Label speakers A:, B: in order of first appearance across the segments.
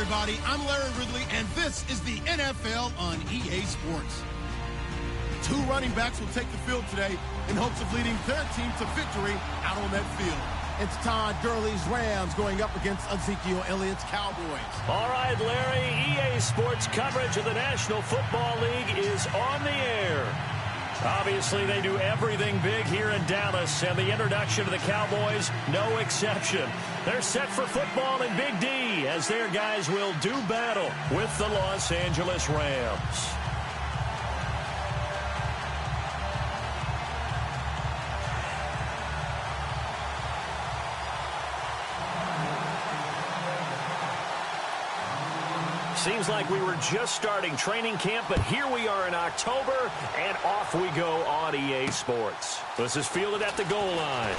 A: everybody. I'm Larry Ridley, and this is the NFL on EA Sports. Two running backs will take the field today in hopes of leading their team to victory out on that field. It's Todd Gurley's Rams going up against Ezekiel Elliott's Cowboys.
B: All right, Larry, EA Sports coverage of the National Football League is on the air. Obviously, they do everything big here in Dallas, and the introduction of the Cowboys, no exception. They're set for football in Big D, as their guys will do battle with the Los Angeles Rams. Seems like we were just starting training camp, but here we are in October, and off we go on EA Sports. This is fielded at the goal line.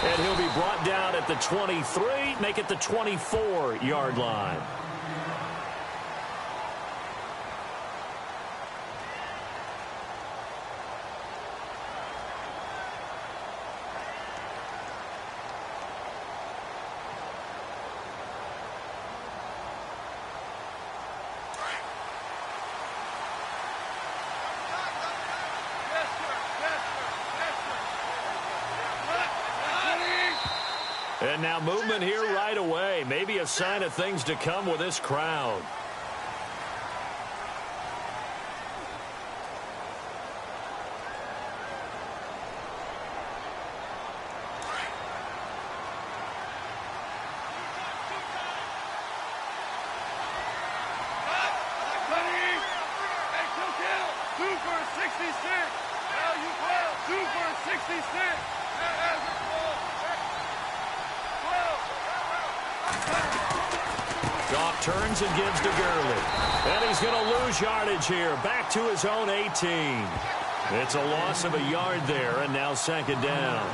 B: And he'll be brought down at the 23, make it the 24-yard line. And now movement here right away. Maybe a sign of things to come with this crowd. Goff turns and gives to Gurley. And he's going to lose yardage here. Back to his own 18. It's a loss of a yard there, and now second down.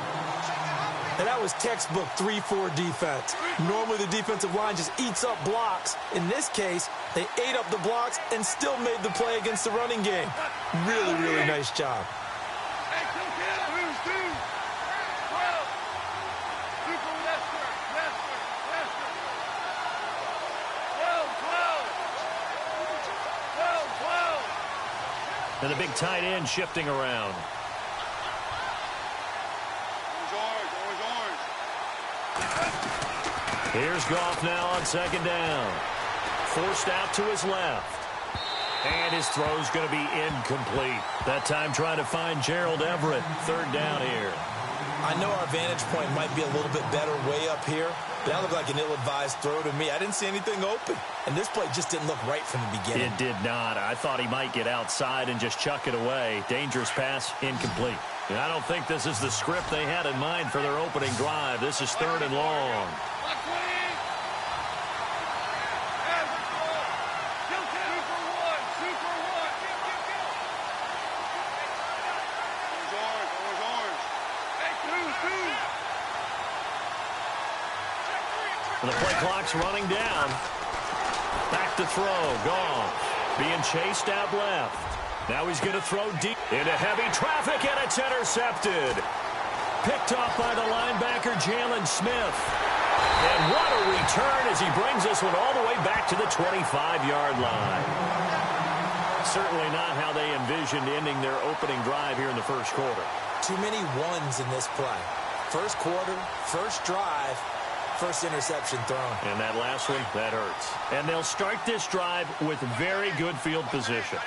C: And that was textbook 3-4 defense. Normally the defensive line just eats up blocks. In this case, they ate up the blocks and still made the play against the running game. Really, really nice job.
B: And the big tight end shifting around. Here's Goff now on second down. Forced out to his left. And his throw's going to be incomplete. That time trying to find Gerald Everett. Third down here.
C: I know our vantage point might be a little bit better way up here, but that looked like an ill-advised throw to me. I didn't see anything open, and this play just didn't look right from the beginning.
B: It did not. I thought he might get outside and just chuck it away. Dangerous pass, incomplete. And I don't think this is the script they had in mind for their opening drive. This is third and long. The play clock's running down. Back to throw. Goff being chased out left. Now he's going to throw deep into heavy traffic, and it's intercepted. Picked off by the linebacker, Jalen Smith. And what a return as he brings this one all the way back to the 25-yard line. Certainly not how they envisioned ending their opening drive here in the first quarter.
C: Too many ones in this play. First quarter, first drive, first interception thrown.
B: And that last one, that hurts. And they'll start this drive with very good field position.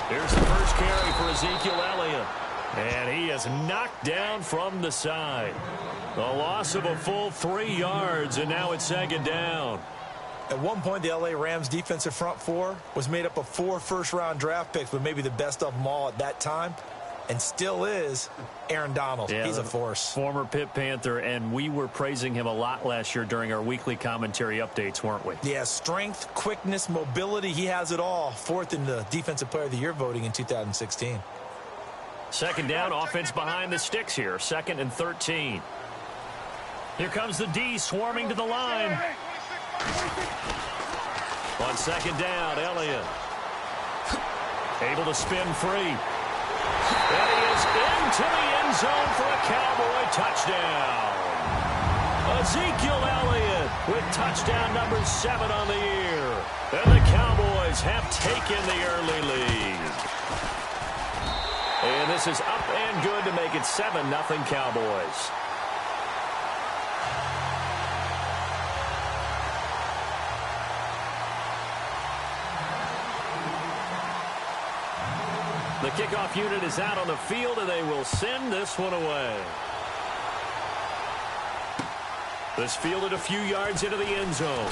B: Here's the first carry for Ezekiel Elliott. And he is knocked down from the side. A loss of a full 3 yards, and now it's second down.
C: At one point, the L.A. Rams defensive front four was made up of 4 first-round draft picks, but maybe the best of them all at that time, and still is Aaron Donald.
B: Yeah,
C: he's a force.
B: Former Pitt Panther, and we were praising him a lot last year during our weekly commentary updates, weren't we?
C: Yeah, strength, quickness, mobility, he has it all. 4th in the Defensive Player of the Year voting in 2016.
B: Second down, offense behind the sticks here. 2nd and 13. Here comes the D swarming to the line. On second down, Elliott able to spin free. And he is into the end zone for a Cowboy touchdown. Ezekiel Elliott with touchdown number 7 on the year. And the Cowboys have taken the early lead. And this is up and good to make it 7-0 Cowboys. The kickoff unit is out on the field, and they will send this one away. This fielded a few yards into the end zone.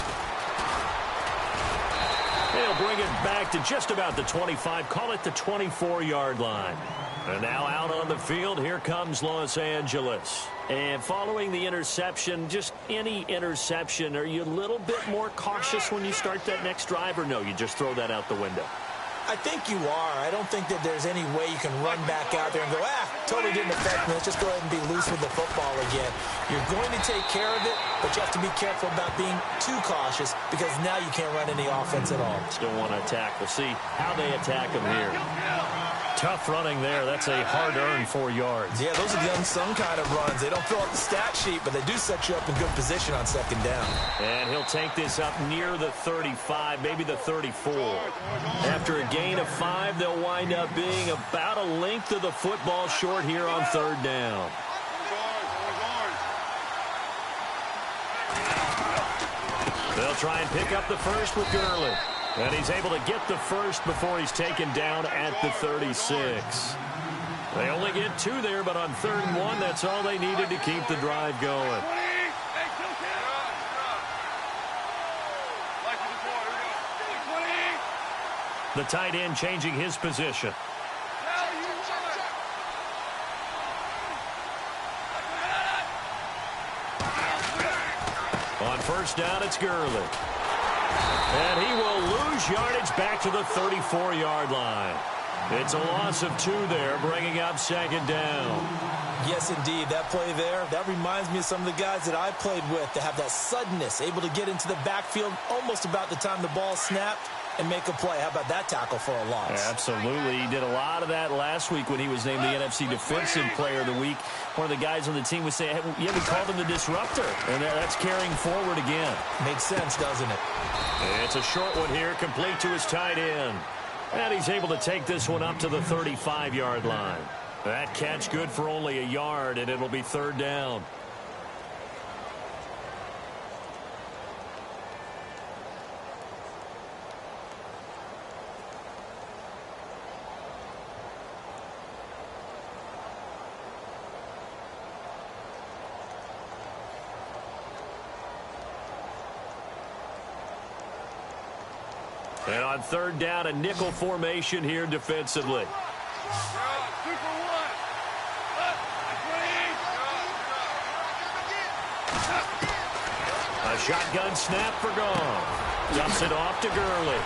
B: They'll bring it back to just about the 25, call it the 24-yard line. And now out on the field, here comes Los Angeles. And following the interception, just any interception, are you a little bit more cautious when you start that next drive, or no, you just throw that out the window?
C: I think you are. I don't think that there's any way you can run back out there and go, totally didn't affect me. Let's just go ahead and be loose with the football again. You're going to take care of it, but you have to be careful about being too cautious because now you can't run any offense at all.
B: Still want to attack. We'll see how they attack him here. Tough running there. That's a hard-earned 4 yards.
C: Yeah, those are the unsung kind of runs. They don't fill out the stat sheet, but they do set you up in good position on second down.
B: And he'll take this up near the 35, maybe the 34. After a gain of 5, they'll wind up being about a length of the football short here on third down. They'll try and pick up the first with Gurley. And he's able to get the first before he's taken down at the 36. They only get 2 there, but on 3rd and 1, that's all they needed to keep the drive going. The tight end changing his position. On first down, it's Gurley. And he will lose yardage back to the 34-yard line. It's a loss of 2 there, bringing up second down.
C: Yes, indeed. That play there, that reminds me of some of the guys that I played with that have that suddenness, able to get into the backfield almost about the time the ball snapped and make a play. How about that tackle for a loss?
B: Absolutely. He did a lot of that last week when he was named the NFC Defensive Player of the Week. One of the guys on the team would say, yeah, we called him the disruptor. And that's carrying forward again.
C: Makes sense, doesn't it?
B: It's a short one here, complete to his tight end. And he's able to take this one up to the 35-yard line. That catch good for only a yard, and it'll be third down. And on third down, a nickel formation here defensively. A shotgun snap for Goff. Dumps it off to Gurley.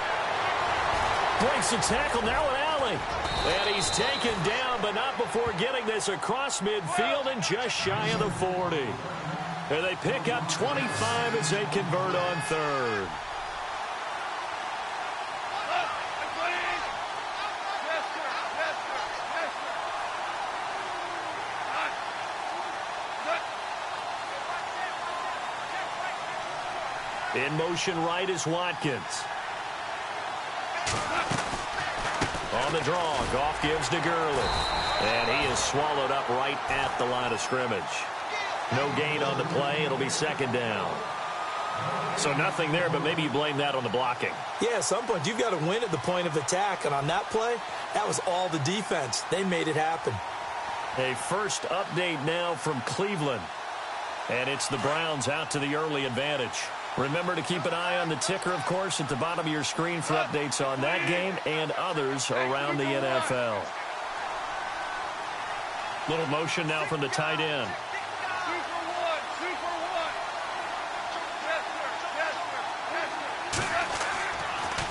B: Breaks the tackle now with Allen. And he's taken down, but not before getting this across midfield and just shy of the 40. And they pick up 25 as they convert on third. In motion right is Watkins. On the draw, Goff gives to Gurley. And he is swallowed up right at the line of scrimmage. No gain on the play. It'll be second down. So nothing there, but maybe you blame that on the blocking.
C: Yeah, at some point you've got to win at the point of attack. And on that play, that was all the defense. They made it happen.
B: A first update now from Cleveland. And it's the Browns out to the early advantage. Remember to keep an eye on the ticker, of course, at the bottom of your screen for updates on that game and others around the NFL. Little motion now from the tight end.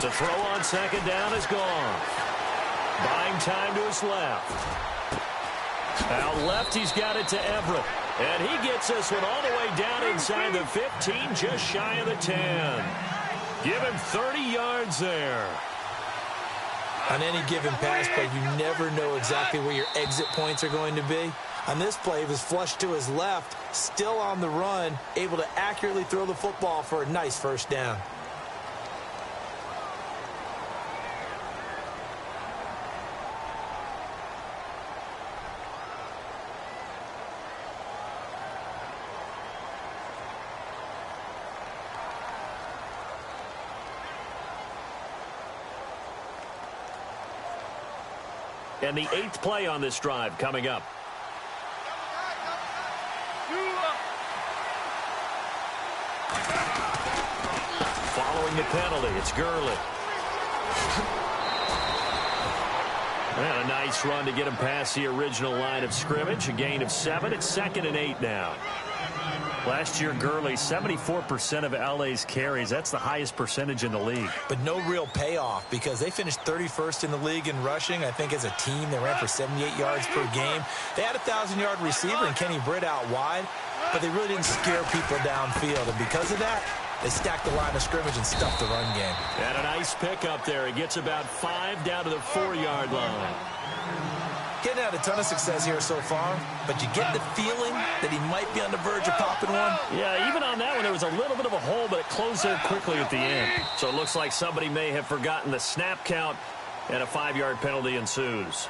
B: To throw on second down is gone. Buying time to his left. Out left, he's got it to Everett. And he gets this one all the way down inside the 15, just shy of the 10. Give him 30 yards there.
C: On any given pass play, you never know exactly where your exit points are going to be. On this play, he was flushed to his left, still on the run, able to accurately throw the football for a nice first down.
B: And the 8th play on this drive coming up. Following the penalty, it's Gurley. And a nice run to get him past the original line of scrimmage. A gain of 7. It's 2nd and 8 now. Last year, Gurley, 74% of LA's carries. That's the highest percentage in the league.
C: But no real payoff because they finished 31st in the league in rushing. I think as a team, they ran for 78 yards per game. They had a 1,000-yard receiver in Kenny Britt out wide, but they really didn't scare people downfield. And because of that, they stacked the line of scrimmage and stuffed the run game.
B: And a nice pickup there. He gets about 5 down to the 4-yard line.
C: Getting had a ton of success here so far, but you get the feeling that he might be on the verge of popping one.
B: Yeah, even on that one, there was a little bit of a hole, but it closed there quickly at the end. So it looks like somebody may have forgotten the snap count, and a 5-yard penalty ensues.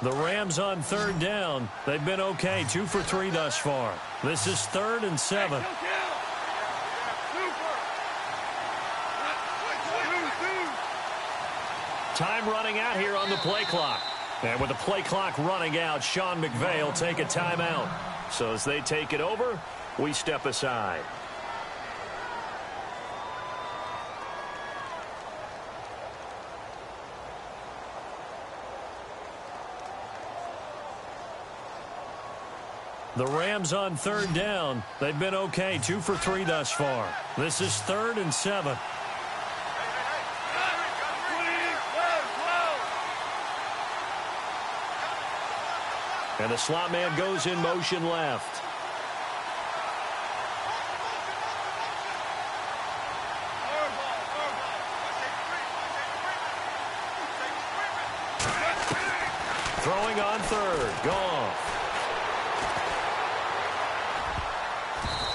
B: The Rams on 3rd down. They've been okay, 2 for 3 thus far. This is 3rd and 7. Time running out here on the play clock. And with the play clock running out, Sean McVay will take a timeout. So as they take it over, we step aside. The Rams on 3rd down. They've been okay, 2 for 3 thus far. This is 3rd and 7. And the slot man goes in motion left. Throwing on 3rd. Gone.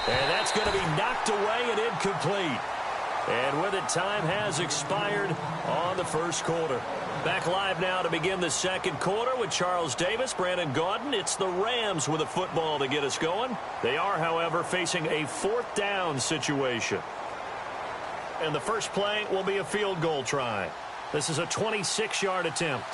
B: And that's going to be knocked away and incomplete. And with it, time has expired on the first quarter. Back live now to begin the second quarter with Charles Davis, Brandon Gaudin. It's the Rams with a football to get us going. They are, however, facing a 4th down situation. And the first play will be a field goal try. This is a 26-yard attempt.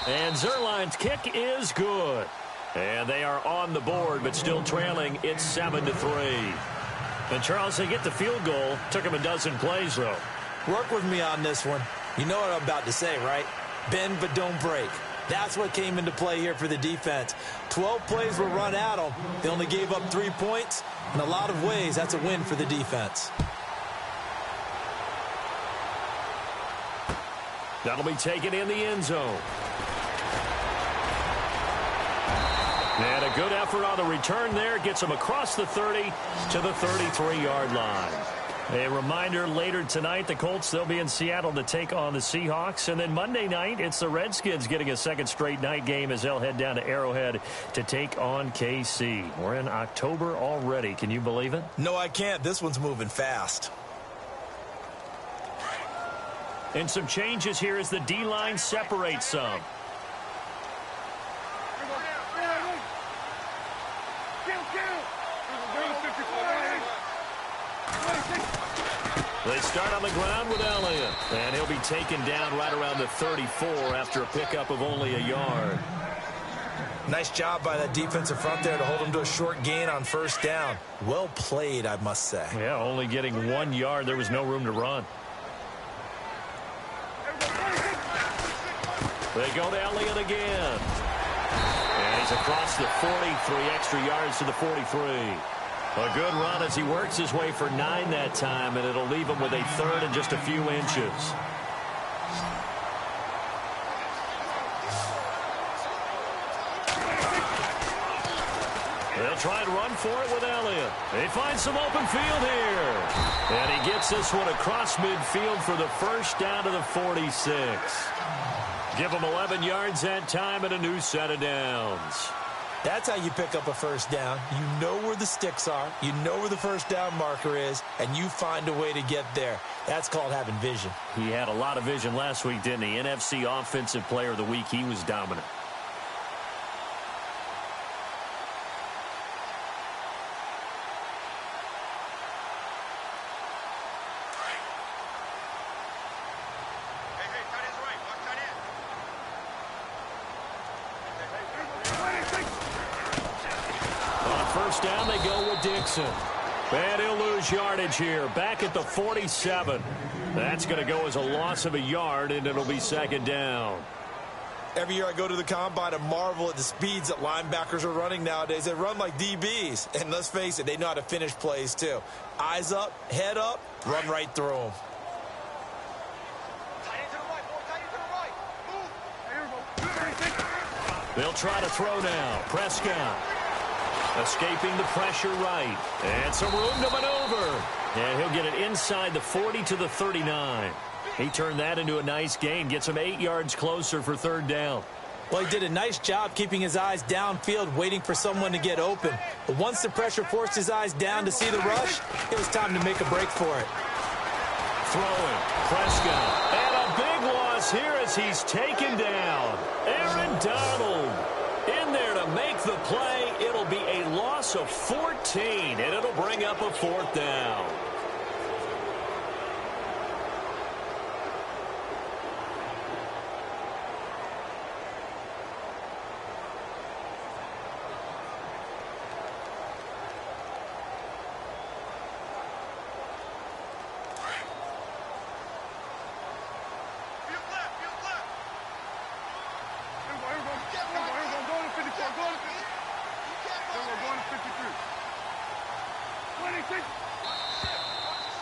B: And Zerline's kick is good. And they are on the board, but still trailing. It's 7-3. And, Charles, they get the field goal. Took them a dozen plays, though.
C: Work with me on this one. You know what I'm about to say, right? Bend but don't break. That's what came into play here for the defense. 12 plays were run at them. They only gave up 3 points. In a lot of ways, that's a win for the defense.
B: That'll be taken in the end zone. And a good effort on the return there. Gets them across the 30 to the 33-yard line. A reminder, later tonight, the Colts, they'll be in Seattle to take on the Seahawks. And then Monday night, it's the Redskins getting a second straight night game as they'll head down to Arrowhead to take on KC. We're in October already. Can you believe it?
C: No, I can't. This one's moving fast.
B: And some changes here as the D-line separates some. They start on the ground with Elliott, and he'll be taken down right around the 34 after a pickup of only a yard.
C: Nice job by that defensive front there to hold him to a short gain on first down. Well played, I must say.
B: Yeah, only getting 1 yard. There was no room to run. They go to Elliott again. And he's across the 43 extra yards to the 43. A good run as he works his way for 9 that time, and it'll leave him with a third and just a few inches. They'll try and run for it with Elliott. They find some open field here. And he gets this one across midfield for the first down to the 46. Give him 11 yards that time and a new set of downs.
C: That's how you pick up a first down. You know where the sticks are. You know where the first down marker is, and you find a way to get there. That's called having vision.
B: He had a lot of vision last week, didn't he? NFC Offensive Player of the Week. He was dominant. First down, they go with Dixon. And he'll lose yardage here. Back at the 47. That's going to go as a loss of a yard, and it'll be second down.
C: Every year I go to the combine and marvel at the speeds that linebackers are running nowadays. They run like DBs. And let's face it, they know how to finish plays too. Eyes up, head up, run right through them.
B: They'll try to throw now. Prescott. Escaping the pressure right. And some room to maneuver. And he'll get it inside the 40 to the 39. He turned that into a nice gain. Gets him 8 yards closer for third down.
C: Well, he did a nice job keeping his eyes downfield, waiting for someone to get open. But once the pressure forced his eyes down to see the rush, it was time to make a break for it.
B: Throwing. Prescott. And a big loss here as he's taken down. Aaron Donald in there to make the play. It'll be a loss of 14, and it'll bring up a fourth down.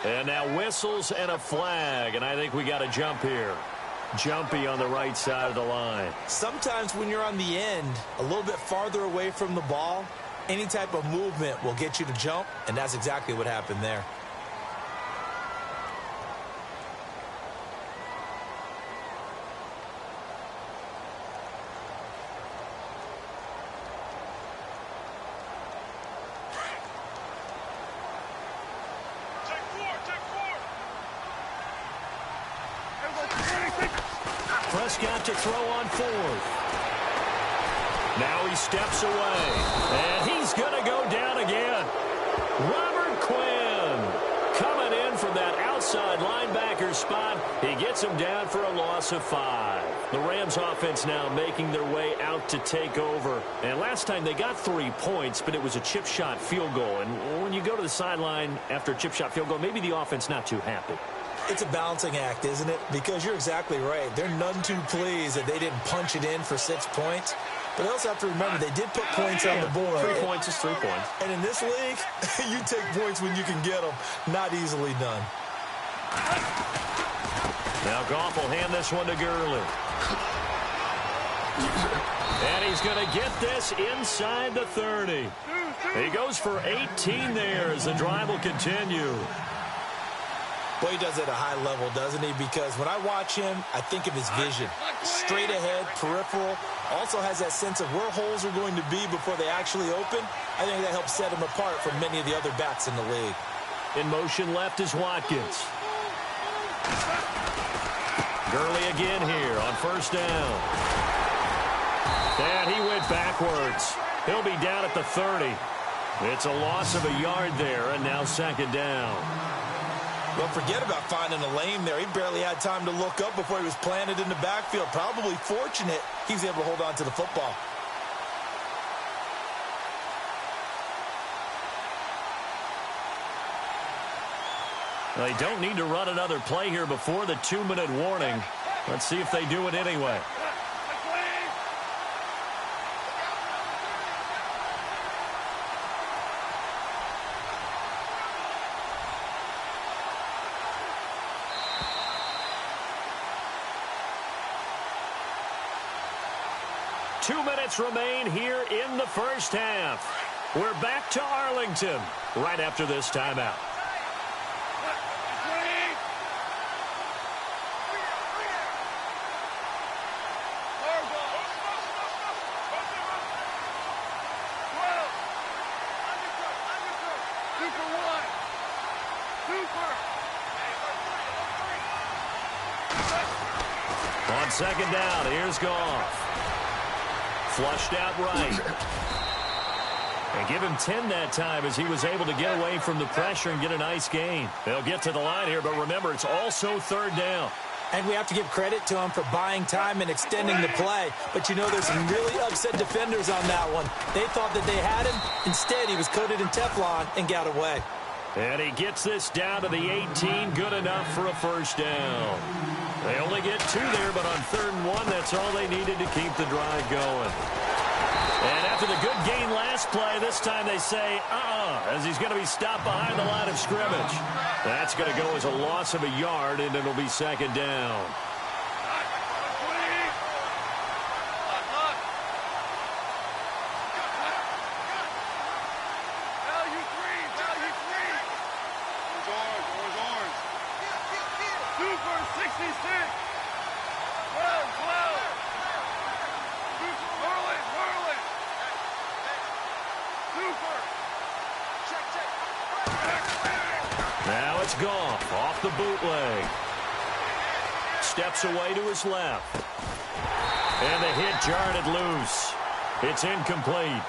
B: And now whistles and a flag, and I think we got a jump here. Jumpy on the right side of the line.
C: Sometimes when you're on the end, a little bit farther away from the ball, any type of movement will get you to jump, and that's exactly what happened there.
B: Prescott to throw on fourth. Now he steps away, and he's going to go down again. Robert Quinn coming in from that outside linebacker spot. He gets him down for a loss of 5. The Rams offense now making their way out to take over. And last time they got 3 points, but it was a chip shot field goal. And when you go to the sideline after a chip shot field goal, maybe the offense not too happy.
C: It's a balancing act, isn't it? Because you're exactly right. They're none too pleased that they didn't punch it in for 6 points. But they also have to remember they did put points on the board.
B: 3 points is 3 points.
C: And in this league, you take points when you can get them. Not easily done.
B: Now Goff will hand this one to Gurley. And he's going to get this inside the 30. He goes for 18 there as the drive will continue.
C: Well, he does it at a high level, doesn't he? Because when I watch him, I think of his vision. Straight ahead, peripheral. Also has that sense of where holes are going to be before they actually open. I think that helps set him apart from many of the other backs in the league.
B: In motion left is Watkins. Gurley again here on first down. And he went backwards. He'll be down at the 30. It's a loss of a yard there, and now second down.
C: Well, forget about finding a lane there. He barely had time to look up before he was planted in the backfield. Probably fortunate he was able to hold on to the football.
B: They don't need to run another play here before the 2-minute warning. Let's see if they do it anyway. 2 minutes remain here in the first half. We're back to Arlington right after this timeout. On second down, here's Goff. Flushed out right. And give him 10 that time as he was able to get away from the pressure and get a nice gain. They'll get to the line here, but remember, it's also third down.
C: And we have to give credit to him for buying time and extending the play. But, you know, there's some really upset defenders on that one. They thought that they had him. Instead, he was coated in Teflon and got away.
B: And he gets this down to the 18. Good enough for a first down. They only get 2 there, but on 3rd and 1, that's all they needed to keep the drive going. And after the good gain last play, this time they say, as he's going to be stopped behind the line of scrimmage. That's going to go as a loss of a yard, and it'll be second down. Now it's Goff off the bootleg. Steps away to his left. And the hit jarred it loose. It's incomplete.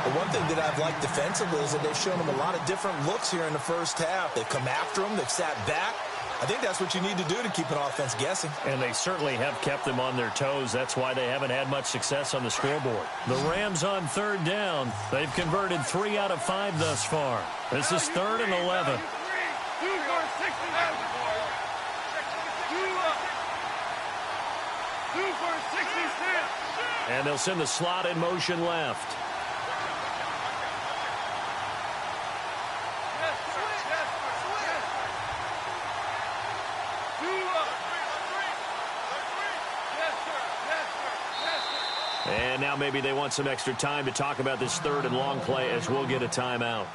C: The one thing that I've liked defensively is that they've shown him a lot of different looks here in the first half. They've come after him. They've sat back. I think that's what you need to do to keep an offense guessing.
B: And they certainly have kept them on their toes. That's why they haven't had much success on the scoreboard. The Rams on 3rd down. They've converted 3 out of 5 thus far. This is 3rd and 11. And they'll send the slot in motion left. And now maybe they want some extra time to talk about this 3rd and long play as we'll get a timeout.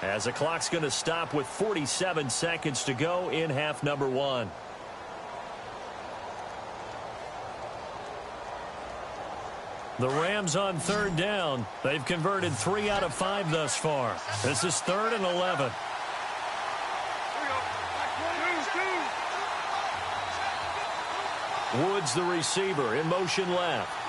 B: As the clock's going to stop with 47 seconds to go in half number 1. The Rams on 3rd down. They've converted 3 out of 5 thus far. This is 3rd and 11. Woods the receiver in motion left.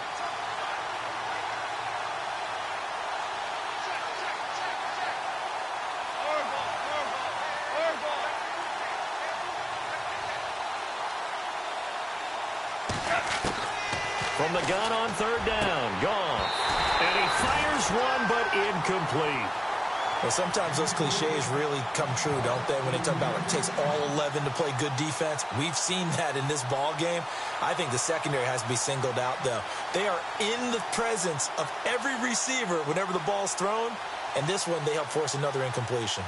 B: From the gun on 3rd down, Goff. And he fires one, but incomplete.
C: Well, sometimes those cliches really come true, don't they? When they talk about it takes all 11 to play good defense. We've seen that in this ball game. I think the secondary has to be singled out, though. They are in the presence of every receiver whenever the ball's thrown. And this one, they help force another incompletion.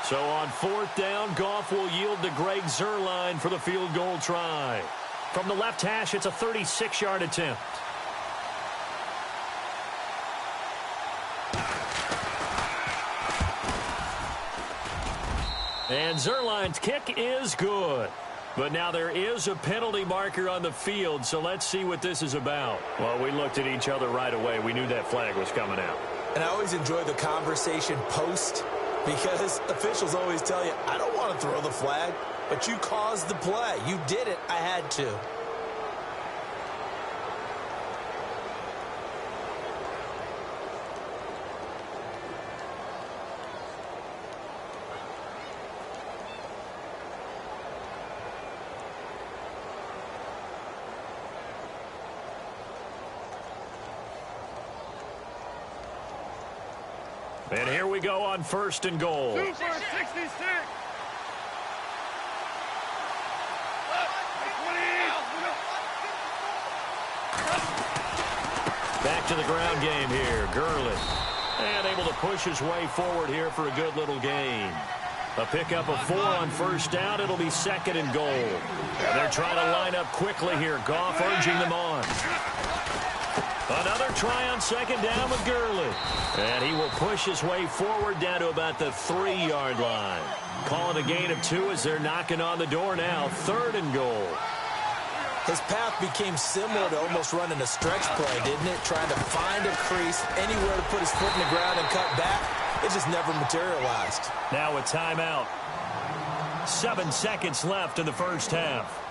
B: So on 4th down, Goff will yield to Greg Zuerlein for the field goal try. From the left hash, it's a 36-yard attempt. And Zuerlein's kick is good. But now there is a penalty marker on the field, so let's see what this is about. Well, we looked at each other right away. We knew that flag was coming out.
C: And I always enjoy the conversation post, because officials always tell you, I don't want to throw the flag, but you caused the play. You did it. I had to.
B: And here we go on 1st and goal.
D: 2 for 66.
B: Back to the ground game here. Gurley And able to push his way forward here for a good little gain. A pickup of 4 on first down. It'll be 2nd and goal. And they're trying to line up quickly here. Goff urging them on. Another try on 2nd down with Gurley. And he will push his way forward down to about the 3-yard line. Calling a gain of 2 as they're knocking on the door now. 3rd and goal.
C: His path became similar to almost running a stretch play, didn't it? Trying to find a crease, anywhere to put his foot in the ground and cut back. It just never materialized.
B: Now a timeout. 7 seconds left in the first half.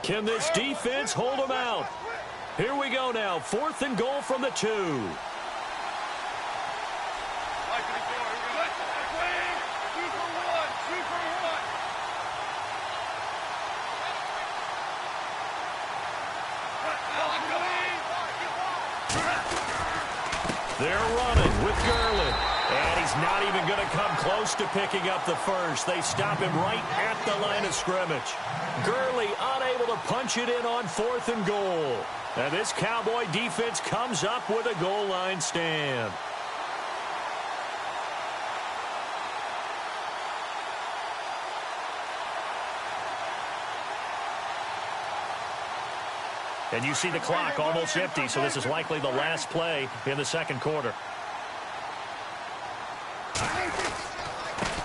B: Can this defense hold them out? Here we go now. 4th and goal from the 2. They're running with Gurley. And he's not even going to come close to picking up the first. They stop him right at the line of scrimmage. Gurley unable to punch it in on 4th and goal. And this Cowboy defense comes up with a goal line stand. And you see the clock almost empty, so this is likely the last play in the second quarter.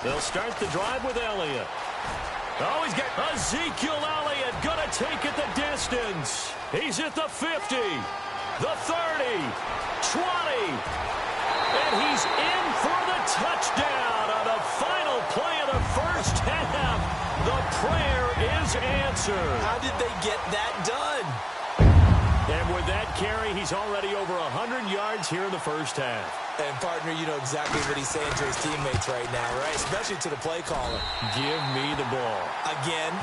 B: They'll start the drive with Elliott. Oh, he's got Ezekiel Elliott going to take it the distance. He's at the 50, the 30, 20, and he's in for the touchdown on the final play of the first half. The prayer is answered.
C: How did they get that done?
B: And with that carry, he's already over 100 yards here in the first half.
C: And, partner, you know exactly what he's saying to his teammates right now, right? Especially to the play caller.
B: Give me the ball.
C: Again,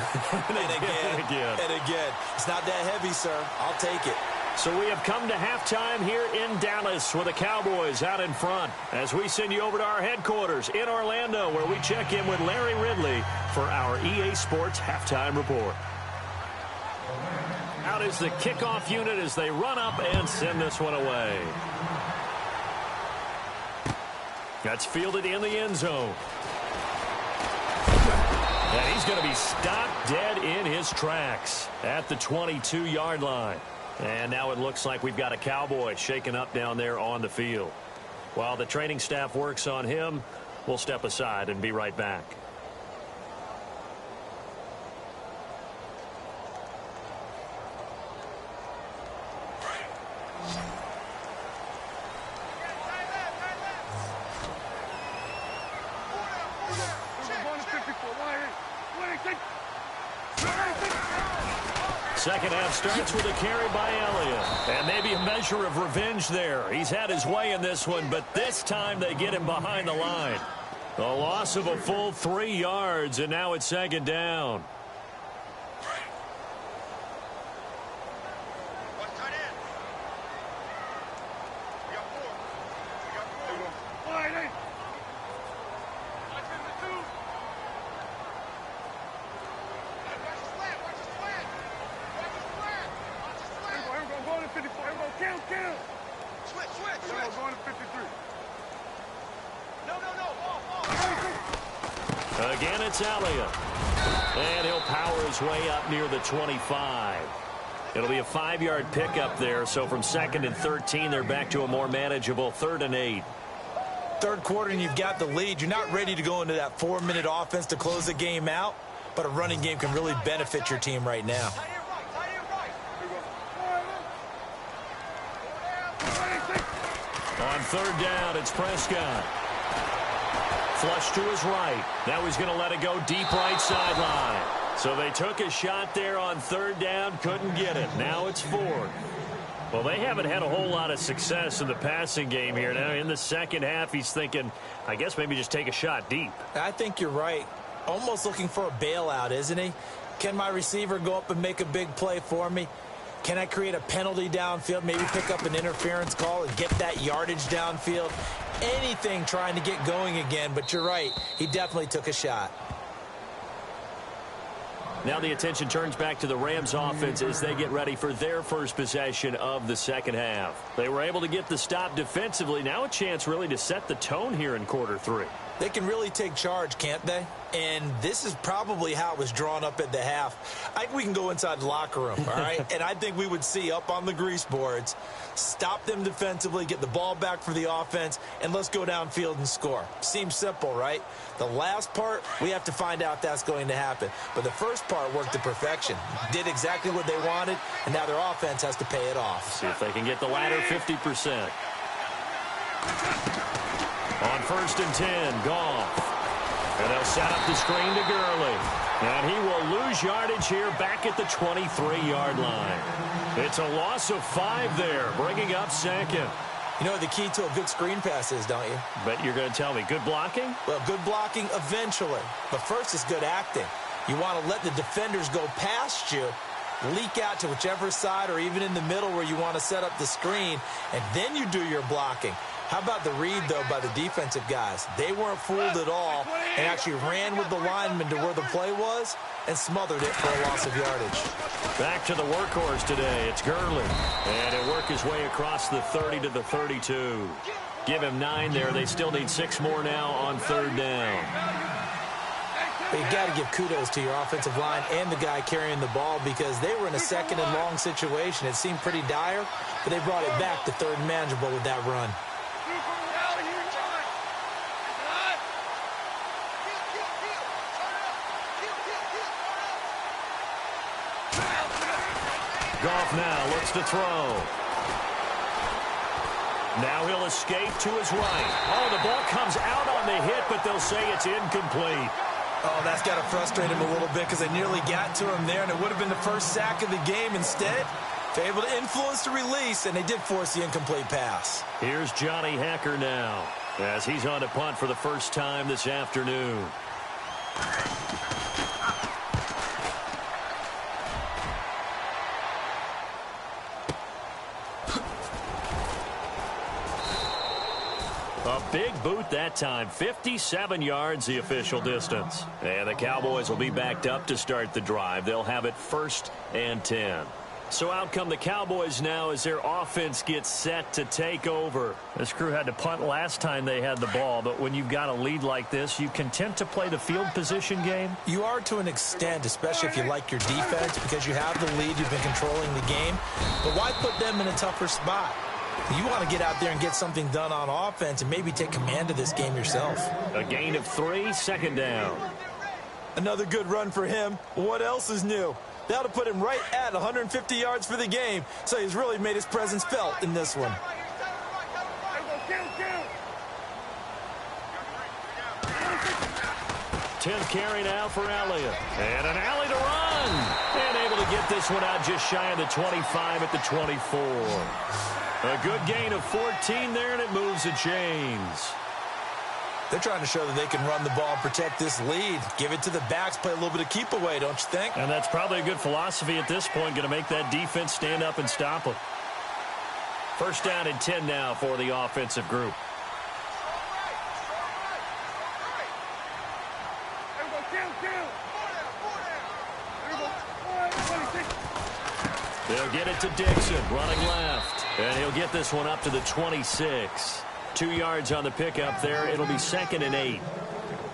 C: and again, and again. It's not that heavy, sir. I'll take it.
B: So we have come to halftime here in Dallas with the Cowboys out in front as we send you over to our headquarters in Orlando where we check in with Larry Ridley for our EA Sports Halftime Report. Out is the kickoff unit as they run up and send this one away. That's fielded in the end zone. And he's going to be stopped dead in his tracks at the 22-yard line. And now it looks like we've got a Cowboy shaken up down there on the field. While the training staff works on him, we'll step aside and be right back. Second half starts with a carry by Elliott. And maybe a measure of revenge there. He's had his way in this one, but this time they get him behind the line. A loss of a full 3 yards, and now it's second down. Again, it's Elliott. And he'll power his way up near the 25. It'll be a 5-yard pickup there. So from 2nd and 13, they're back to a more manageable 3rd and 8.
C: Third quarter and you've got the lead. You're not ready to go into that 4-minute offense to close the game out. But a running game can really benefit your team right now.
B: On third down, it's Prescott. Flush to his right. Now he's going to let it go deep right sideline. So they took a shot there on third down, couldn't get it. Now it's fourth. Well, they haven't had a whole lot of success in the passing game here. Now in the second half, he's thinking, I guess maybe just take a shot deep.
C: I think you're right. Almost looking for a bailout, isn't he? Can my receiver go up and make a big play for me? Can I create a penalty downfield, maybe pick up an interference call and get that yardage downfield? Anything trying to get going again, but you're right. He definitely took a shot.
B: Now the attention turns back to the Rams offense as they get ready for their first possession of the second half. They were able to get the stop defensively. Now a chance really to set the tone here in quarter three.
C: They can really take charge, can't they? And this is probably how it was drawn up at the half. I think we can go inside the locker room, all right? And I think we would see up on the grease boards, stop them defensively, get the ball back for the offense, and let's go downfield and score. Seems simple, right? The last part, we have to find out if that's going to happen. But the first part worked to perfection. Did exactly what they wanted, and now their offense has to pay it off.
B: See if they can get the latter 50%. On 1st and 10, Goff. And they'll set up the screen to Gurley. And he will lose yardage here back at the 23-yard line. It's a loss of 5 there, bringing up second.
C: You know what the key to a good screen pass is, don't you?
B: Bet you're going to tell me. Good blocking?
C: Well, good blocking eventually. But first is good acting. You want to let the defenders go past you, leak out to whichever side or even in the middle where you want to set up the screen, and then you do your blocking. How about the read, though, by the defensive guys? They weren't fooled at all and actually ran with the lineman to where the play was and smothered it for a loss of yardage.
B: Back to the workhorse today. It's Gurley. And he'll work his way across the 30 to the 32. Give him 9 there. They still need 6 more now on third down.
C: But you've got to give kudos to your offensive line and the guy carrying the ball because they were in a second and long situation. It seemed pretty dire, but they brought it back to third and manageable with that run.
B: Goff now looks to throw. Now he'll escape to his right. Oh, the ball comes out on the hit, but they'll say it's incomplete.
C: Oh, that's got to frustrate him a little bit because they nearly got to him there, and it would have been the first sack of the game. Instead, they're able to influence the release, and they did force the incomplete pass.
B: Here's Johnny Hacker now as he's on to punt for the first time this afternoon. A big boot that time. 57 yards the official distance. And the Cowboys will be backed up to start the drive. They'll have it 1st and 10. So out come the Cowboys now as their offense gets set to take over. This crew had to punt last time they had the ball, but when you've got a lead like this, you content to play the field position game?
C: You are to an extent, especially if you like your defense, because you have the lead, you've been controlling the game. But why put them in a tougher spot? You want to get out there and get something done on offense and maybe take command of this game yourself.
B: A gain of 3, 2nd down.
C: Another good run for him. What else is new? That'll put him right at 150 yards for the game, so he's really made his presence felt in this one.
B: Tenth carry now for Elliott. And an alley to run. And able to get this one out just shy of the 25 at the 24. A good gain of 14 there, and it moves the chains.
C: They're trying to show that they can run the ball and protect this lead. Give it to the backs, play a little bit of keep away, don't you think?
B: And that's probably a good philosophy at this point, going to make that defense stand up and stop them. 1st down and 10 now for the offensive group. They'll get it to Dixon, running left. And he'll get this one up to the 26. 2 yards on the pickup there. It'll be 2nd and 8.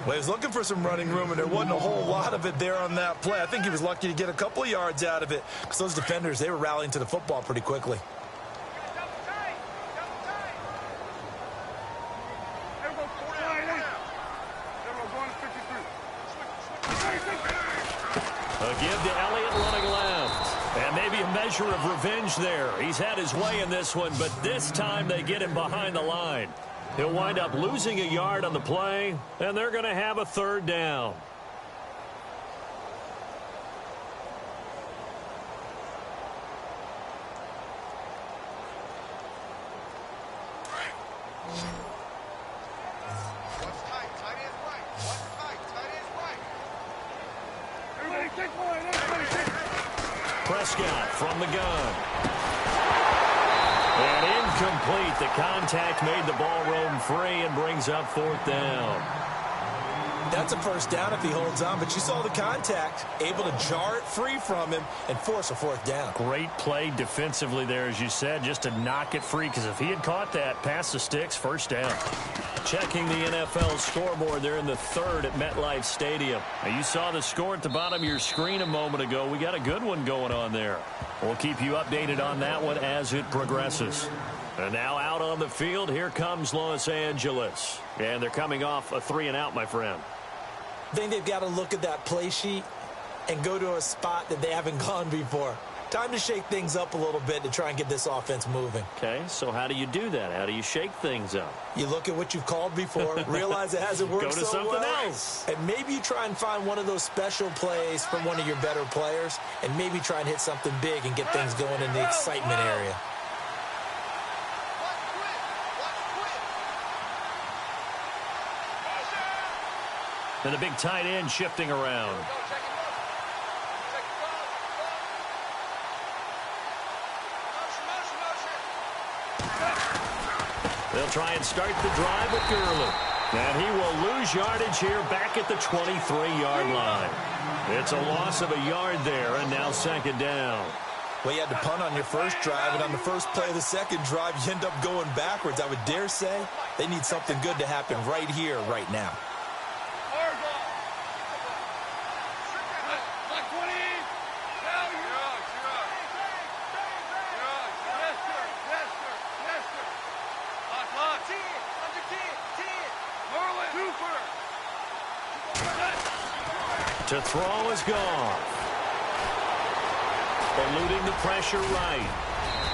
C: Well, he was looking for some running room, and there wasn't a whole lot of it there on that play. I think he was lucky to get a couple of yards out of it because those defenders, they were rallying to the football pretty quickly. A give to Elliott running left. And maybe a
B: measure of revenge there. He's had his way in this one, but this time they get him behind the line. He'll wind up losing a yard on the play, and they're going to have a third down. Prescott from the gun. And incomplete. The contact made the ball roam free and brings up fourth down.
C: That's a first down if he holds on, but you saw the contact, able to jar it free from him and force a fourth down.
B: Great play defensively there, as you said, just to knock it free, because if he had caught that, past the sticks, first down. Checking the NFL scoreboard there in the third at MetLife Stadium. Now, you saw the score at the bottom of your screen a moment ago. We got a good one going on there. We'll keep you updated on that one as it progresses. And now out on the field, here comes Los Angeles. And they're coming off a 3-and-out, my friend.
C: I think they've got to look at that play sheet and go to a spot that they haven't gone before. Time to shake things up a little bit to try and get this offense moving.
B: Okay, so how do you do that? How do you shake things up?
C: You look at what you've called before, realize it hasn't worked
B: so well. Go to something else.
C: And maybe you try and find one of those special plays from one of your better players, and maybe try and hit something big and get things going in the excitement area.
B: And the big tight end shifting around. They'll try and start the drive with Gurley. And he will lose yardage here back at the 23-yard line. It's a loss of a yard there, and now second down.
C: Well, you had to punt on your first drive, and on the first play of the second drive, you end up going backwards. I would dare say they need something good to happen right here, right now.
B: To throw is gone. Eluding the pressure right.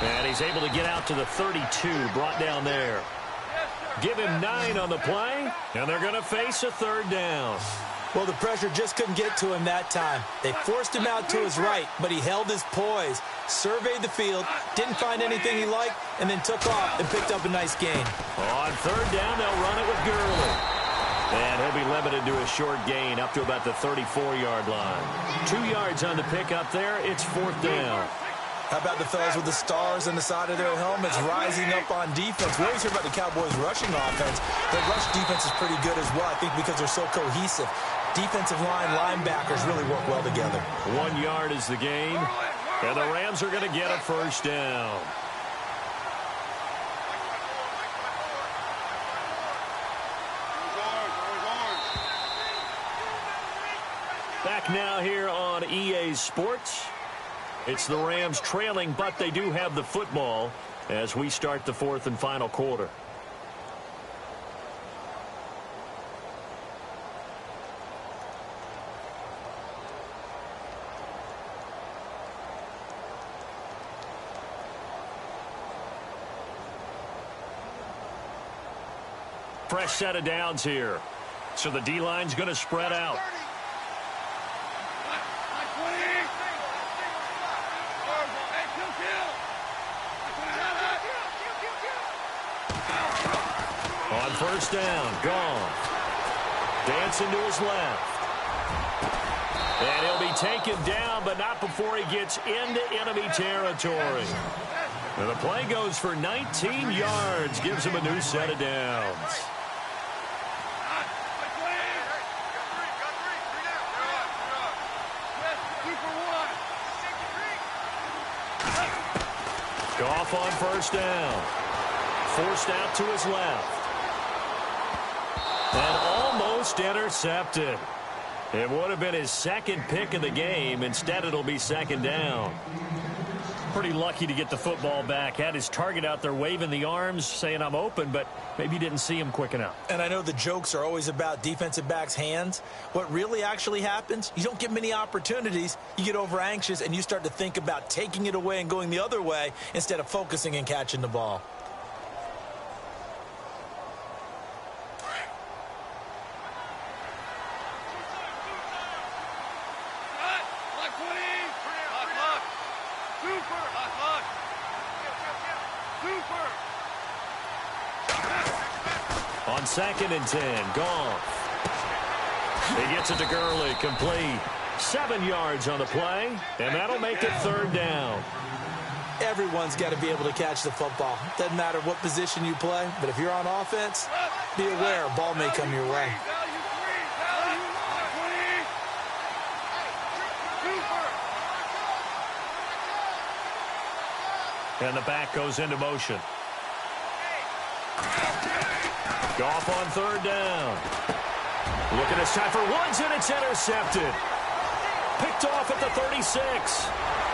B: And he's able to get out to the 32, brought down there. Give him 9 on the play, and they're going to face a third down.
C: Well, the pressure just couldn't get to him that time. They forced him out to his right, but he held his poise, surveyed the field, didn't find anything he liked, and then took off and picked up a nice gain.
B: On third down, they'll run it with Gurley. And he'll be limited to a short gain up to about the 34-yard line. 2 yards on the pickup there. It's fourth down.
C: How about the fellas with the stars on the side of their helmets rising up on defense? We always hear about the Cowboys' rushing offense. Their rush defense is pretty good as well, I think, because they're so cohesive. Defensive line, linebackers really work well together.
B: 1 yard is the gain, and the Rams are going to get a first down. Back now here on EA Sports. It's the Rams trailing, but they do have the football as we start the fourth and final quarter. Fresh set of downs here. So the D-line's going to spread out. On first down, gone. Dancing to his left. And he'll be taken down, but not before he gets into enemy territory. And the play goes for 19 yards, gives him a new set of downs. Goff on first down. Forced out to his left. And almost intercepted. It would have been his second pick of the game. Instead, it'll be second down. Pretty lucky to get the football back. Had his target out there waving the arms, saying I'm open, but maybe didn't see him quick enough.
C: And I know the jokes are always about defensive backs' hands. What really actually happens, you don't get many opportunities. You get over anxious, and you start to think about taking it away and going the other way instead of focusing and catching the ball.
B: On 2nd and 10, Goff. He gets it to Gurley, complete. 7 yards on the play, and that'll make it 3rd down.
C: Everyone's got to be able to catch the football. Doesn't matter what position you play, but if you're on offense, be aware a ball may come your way.
B: And the back goes into motion. Goff on 3rd down. Looking this time for Woods, and it's intercepted. Picked off at the 36.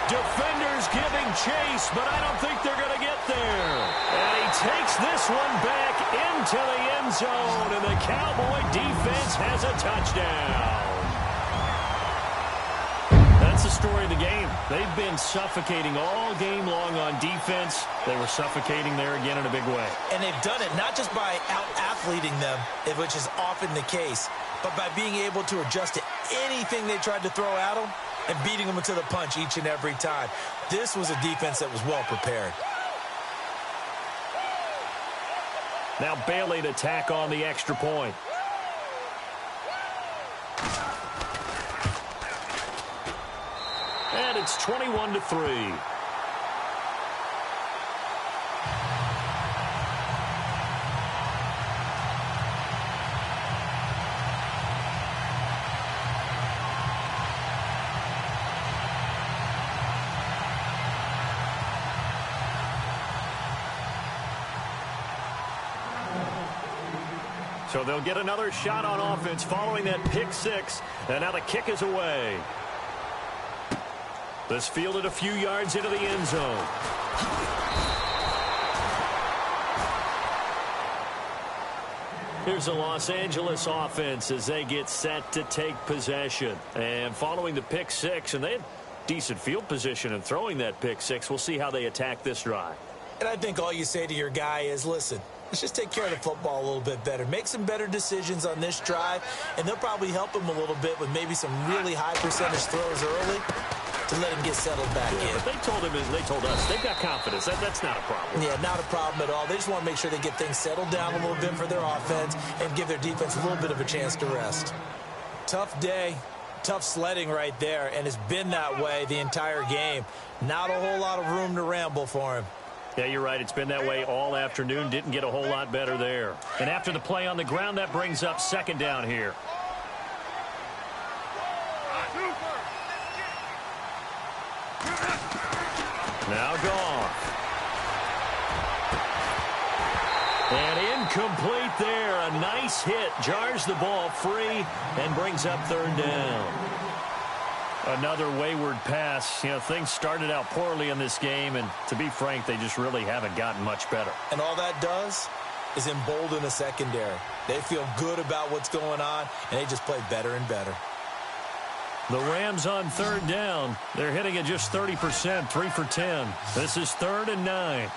B: Defenders giving chase, but I don't think they're going to get there. And he takes this one back into the end zone, and the Cowboy defense has a touchdown. That's the story of the game. They've been suffocating all game long on defense. They were suffocating there again in a big way.
C: And they've done it not just by out-athleting them, which is often the case, but by being able to adjust to anything they tried to throw at them and beating them to the punch each and every time. This was a defense that was well prepared.
B: Now Bailey to tack on the extra point. And it's 21-3. So they'll get another shot on offense following that pick six. And now the kick is away. This fielded a few yards into the end zone. Here's the Los Angeles offense as they get set to take possession. And following the pick six, and they had decent field position in throwing that pick six. We'll see how they attack this drive.
C: And I think all you say to your guy is, listen, let's just take care of the football a little bit better. Make some better decisions on this drive, and they'll probably help him a little bit with maybe some really high percentage throws early to let him get settled back in.
B: But they told him, as they told us, they've got confidence. That's not a problem.
C: Yeah, not a problem at all. They just want to make sure they get things settled down a little bit for their offense and give their defense a little bit of a chance to rest. Tough day, tough sledding right there, and it's been that way the entire game. Not a whole lot of room to ramble for him.
B: Yeah, you're right. It's been that way all afternoon. Didn't get a whole lot better there. And after the play on the ground, that brings up second down here. Now Goff. And incomplete there. A nice hit. Jars the ball free and brings up third down. Another wayward pass. You know, things started out poorly in this game, and to be frank, they just really haven't gotten much better.
C: And all that does is embolden the secondary. They feel good about what's going on, and they just play better and better.
B: The Rams on third down. They're hitting at just 30%, 3 for 10. This is 3rd and 9.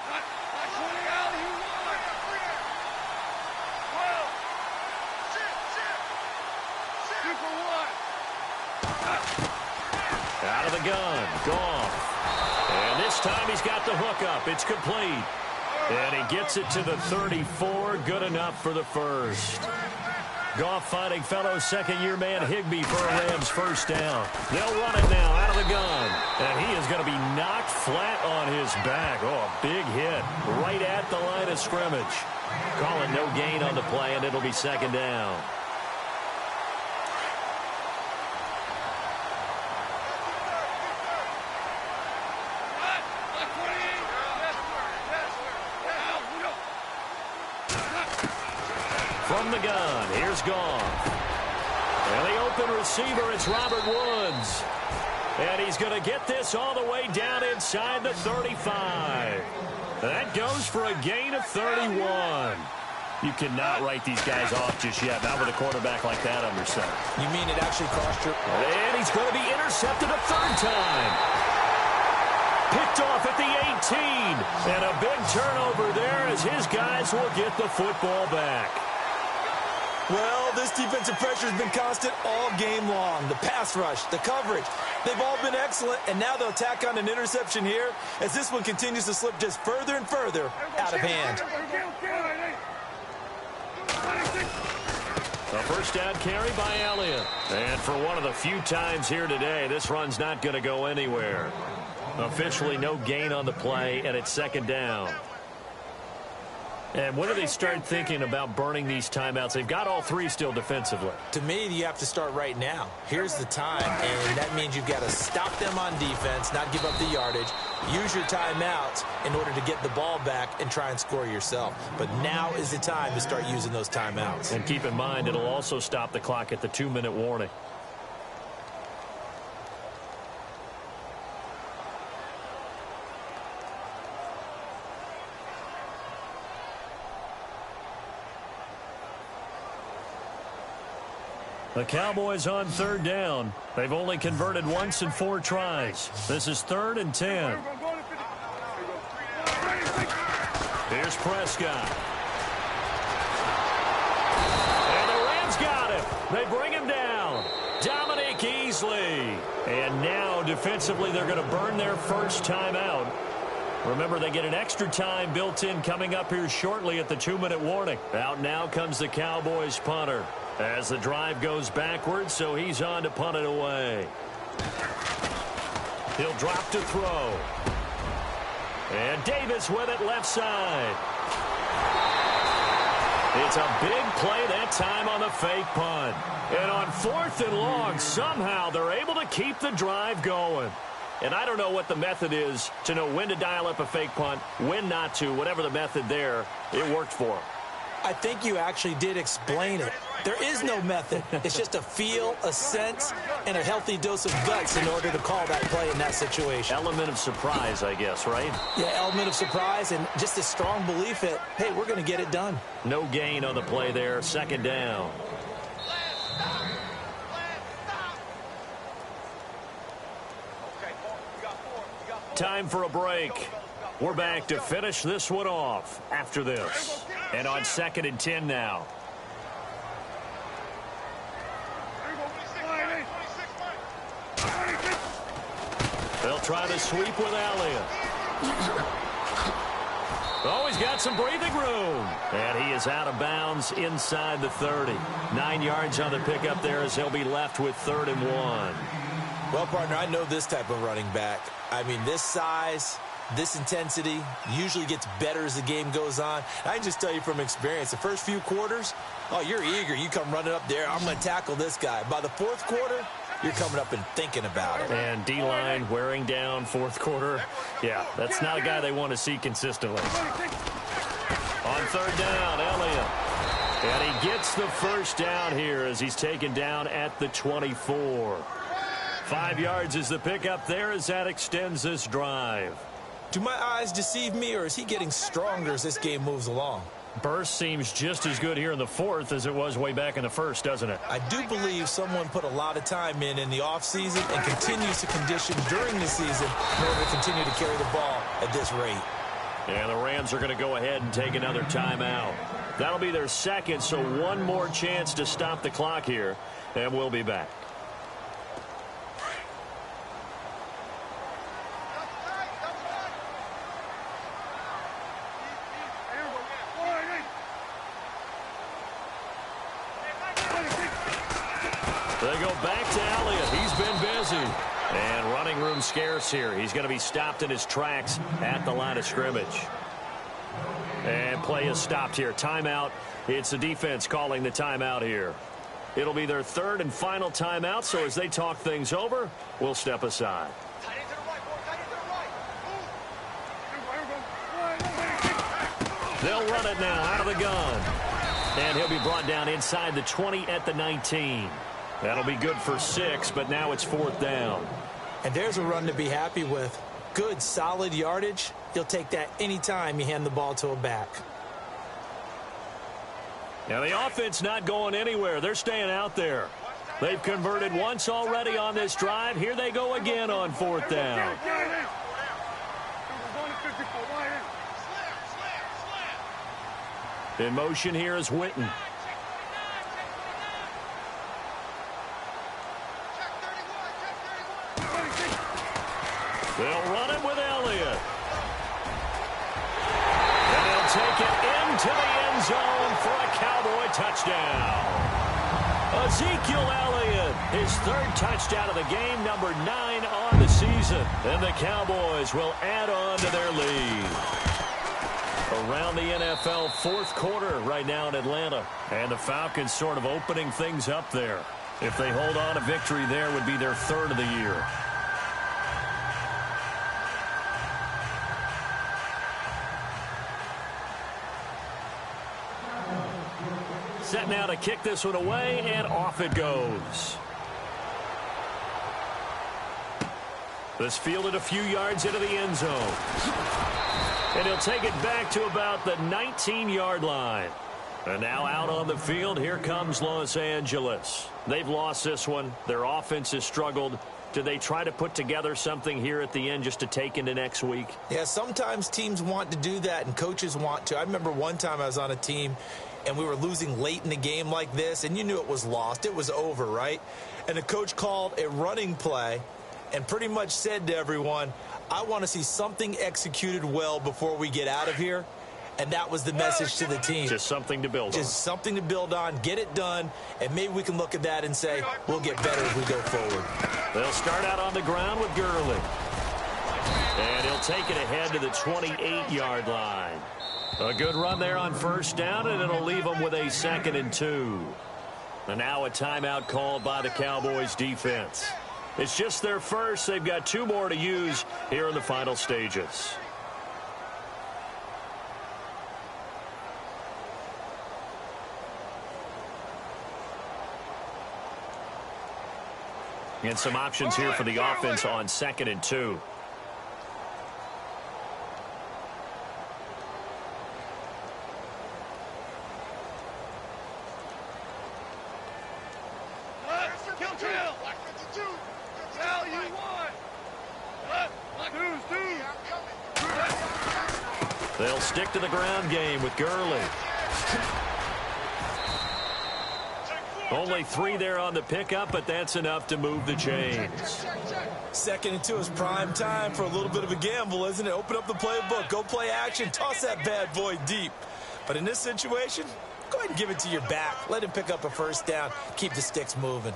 B: Out of the gun, Goff. And this time he's got the hook up. It's complete. And he gets it to the 34. Good enough for the first. Goff finding fellow second-year man Higbee for a Rams first down. They'll run it now out of the gun. And he is going to be knocked flat on his back. Oh, a big hit right at the line of scrimmage. Calling no gain on the play, and it'll be second down. From the gun, here's Goff. And the open receiver, it's Robert Woods. And he's going to get this all the way down inside the 35. That goes for a gain of 31. You cannot write these guys off just yet, not with a quarterback like that under center.
C: You mean it actually cost you?
B: And he's going to be intercepted a third time. Picked off at the 18. And a big turnover there as his guys will get the football back.
C: Well, this defensive pressure has been constant all game long. The pass rush, the coverage, they've all been excellent, and now they'll tack on an interception here as this one continues to slip just further and further out of hand.
B: A first down carry by Elliott. And for one of the few times here today, this run's not going to go anywhere. Officially no gain on the play, and it's second down. And when do they start thinking about burning these timeouts? They've got all three still defensively.
C: To me, you have to start right now. Here's the time, and that means you've got to stop them on defense, not give up the yardage, use your timeouts in order to get the ball back and try and score yourself. But now is the time to start using those timeouts.
B: And keep in mind, it'll also stop the clock at the 2-minute warning. The Cowboys on third down. They've only converted once in 4 tries. This is 3rd and 10. Here's Prescott. And the Rams got him. They bring him down. Dominique Easley. And now defensively they're going to burn their first timeout. Remember, they get an extra time built in coming up here shortly at the 2-minute warning. Out now comes the Cowboys punter as the drive goes backwards, so he's on to punt it away. He'll drop to throw. And Davis with it left side. It's a big play that time on the fake punt. And on 4th and long, somehow they're able to keep the drive going. And I don't know what the method is to know when to dial up a fake punt, when not to. Whatever the method there, it worked for them.
C: I think you actually did explain it. There is no method. It's just a feel, a sense, and a healthy dose of guts in order to call that play in that situation.
B: Element of surprise, I guess, right?
C: Yeah, element of surprise and just a strong belief that, hey, we're going to get it done.
B: No gain on the play there. Second down. Time for a break. We're back to finish this one off after this. And on 2nd and 10 now. They'll try to sweep with Elliott. Oh, he's got some breathing room. And he is out of bounds inside the 30. 9 yards on the pickup there as he'll be left with 3rd and 1.
C: Well, partner, I know this type of running back. I mean, this size, this intensity usually gets better as the game goes on. I can just tell you from experience, the first few quarters, oh, you're eager. You come running up there, I'm going to tackle this guy. By the 4th quarter, you're coming up and thinking about it.
B: And D-line wearing down 4th quarter. Yeah, that's not a guy they want to see consistently. On 3rd down, Elliott. And he gets the first down here as he's taken down at the 24. 5 yards is the pickup there as that extends this drive.
C: Do my eyes deceive me, or is he getting stronger as this game moves along?
B: Burst seems just as good here in the 4th as it was way back in the 1st, doesn't it?
C: I do believe someone put a lot of time in the offseason and continues to condition during the season in order to continue to carry the ball at this rate.
B: And the Rams are going to go ahead and take another timeout. That'll be their second, so one more chance to stop the clock here, and we'll be back. They go back to Elliott. He's been busy. And running room scarce here. He's going to be stopped in his tracks at the line of scrimmage. And play is stopped here. Timeout. It's the defense calling the timeout here. It'll be their 3rd and final timeout, so as they talk things over, we'll step aside. They'll run it now out of the gun. And he'll be brought down inside the 20 at the 19. That'll be good for 6, but now it's 4th down.
C: And there's a run to be happy with. Good, solid yardage. You'll take that anytime you hand the ball to a back.
B: Now the offense not going anywhere. They're staying out there. They've converted once already on this drive. Here they go again on fourth down. In motion here is Witten. They'll run it with Elliott. And they'll take it into the end zone for a Cowboy touchdown. Ezekiel Elliott, his third touchdown of the game, number 9 on the season. And the Cowboys will add on to their lead. Around the NFL fourth quarter right now in Atlanta. And the Falcons sort of opening things up there. If they hold on, a victory there would be their third of the year. Set now to kick this one away, and off it goes. This fielded a few yards into the end zone. And he'll take it back to about the 19-yard line. And now out on the field, here comes Los Angeles. They've lost this one. Their offense has struggled. Do they try to put together something here at the end just to take into next week?
C: Yeah, sometimes teams want to do that and coaches want to. I remember one time I was on a team and we were losing late in the game like this, and you knew it was lost. It was over, right? And the coach called a running play and pretty much said to everyone, I want to see something executed well before we get out of here. And that was the message to the team.
B: Just something to build on.
C: Just something to build on, get it done, and maybe we can look at that and say, we'll get better as we go forward.
B: They'll start out on the ground with Gurley. And he'll take it ahead to the 28-yard line. A good run there on first down, and it'll leave them with a 2nd and 2. And now a timeout called by the Cowboys defense. It's just their first. They've got 2 more to use here in the final stages. And some options here for the offense on 2nd and 2. They'll stick to the ground game with Gurley. Only 3 there on the pickup, but that's enough to move the chains.
C: 2nd and 2 is prime time for a little bit of a gamble, isn't it? Open up the playbook, go play action, toss that bad boy deep. But in this situation, go ahead and give it to your back. Let him pick up a first down, keep the sticks moving.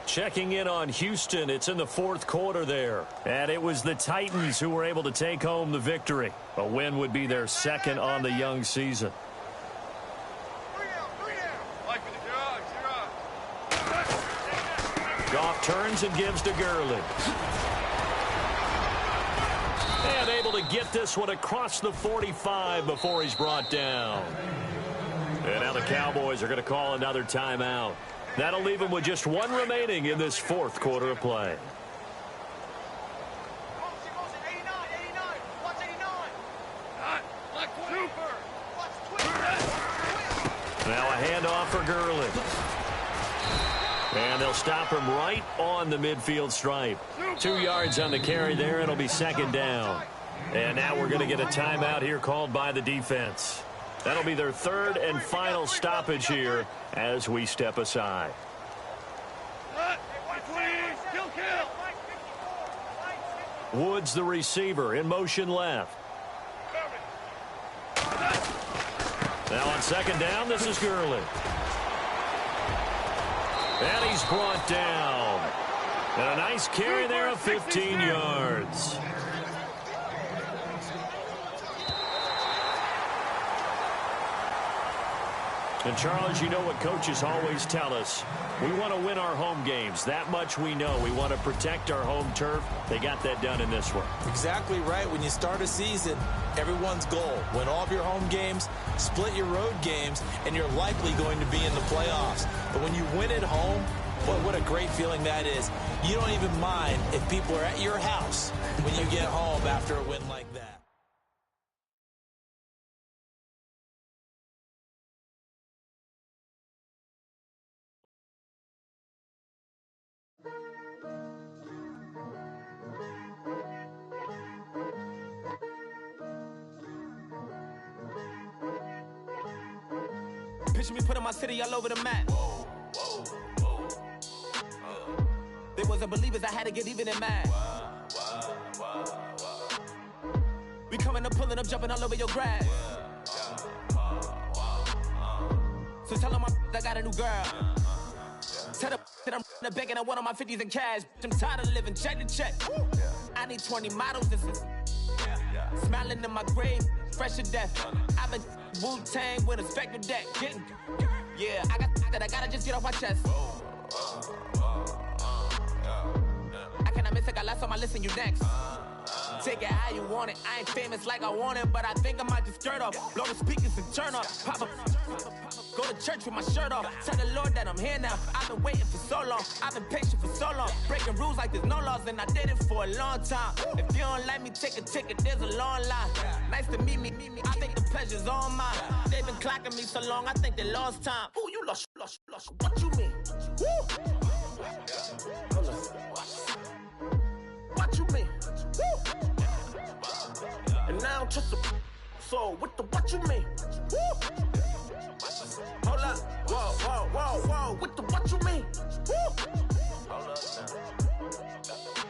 B: Checking in on Houston, it's in the fourth quarter there. And it was the Titans who were able to take home the victory. A win would be their 2nd on the young season. Goff turns and gives to Gurley. And able to get this one across the 45 before he's brought down. And now the Cowboys are going to call another timeout. That'll leave them with just 1 remaining in this fourth quarter of play. Now a handoff for Gurley. And they'll stop him right on the midfield stripe. 2 yards on the carry there. It'll be 2nd down. And now we're going to get a timeout here called by the defense. That'll be their 3rd and final stoppage here as we step aside. Woods, the receiver, in motion left. Now on 2nd down, this is Gurley. And he's brought down. And a nice carry there of 15 yards. And, Charles, you know what coaches always tell us. We want to win our home games. That much we know. We want to protect our home turf. They got that done in this one.
C: Exactly right. When you start a season, everyone's goal, win all of your home games, split your road games, and you're likely going to be in the playoffs. But when you win at home, Boy, what a great feeling that is. You don't even mind if people are at your house when you get home after a win like that.
D: Picture me putting my city all over the map. They wasn't believers, I had to get even and mad. We coming up, pulling up, jumping all over your grass. So tell them I got a new girl. Tell them that I'm in the bank and I want on my 50s in cash. I'm tired of living check to check. I need 20 models, this is smiling in my grave, fresh to death. I've been Wu-Tang with a spectral deck. Getting, yeah, I got that, I gotta just get off my chest. I cannot miss it, got last on my list and you next. Take it how you want it, I ain't famous like I want it, but I think I might just skirt off. Blow the speakers and turn up, pop up. Go to church with my shirt off. Tell the Lord that I'm here now. I've been waiting for so long. I've been patient for so long. Breaking rules like there's no laws, and I did it for a long time. If you don't like me, take a ticket. There's a long line. Nice to meet me. I think the pleasure's all mine. They've been clocking me so long, I think they lost time. Ooh, you lost. What you mean? Woo! What you mean? Woo! And now I'm just a so what you mean? Woo! Hold up, whoa, with the what you mean? Woo! Hold up now.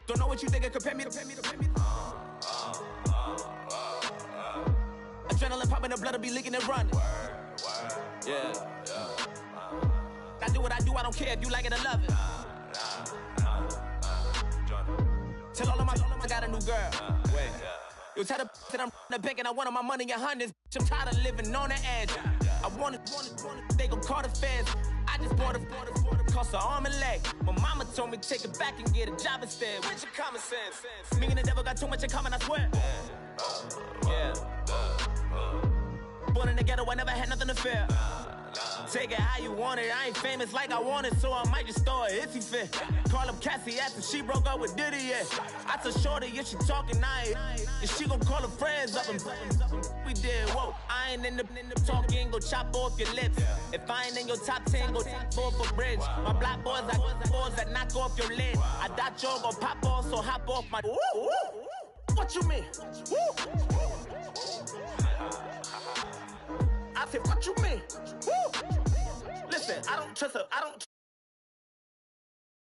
D: Don't know what you think, compare me to. Adrenaline popping, the blood will be leaking and running. Yeah. I do what I do, I don't care if you like it or love it. Tell all of my I got a new girl. Wait. Yo, tell the that I'm in the bank and I want my money in hundreds. I'm tired of living on the edge. I want it, they gon' call the feds. I just bought a cost an arm and leg. My mama told me take it back and get a job instead. Where's your common sense? Me and the devil got too much in common, I swear. Yeah. Born in the ghetto, I never had nothing to fear. Take it how you want it, I ain't famous like I want it, so I might just throw a iffy fit. Call up Cassie after she broke up with Diddy, yeah. I told Shorty if she talking, and she gon' call her friends up and we did, whoa. I ain't in the talking, go chop off your lips. If I ain't in your top 10, go fall for bridge. My black boys like boys that knock off your lid. I doubt y'all gon' pop off, so hop off my. What you mean? I said, what you mean? Woo! Listen, I don't trust her.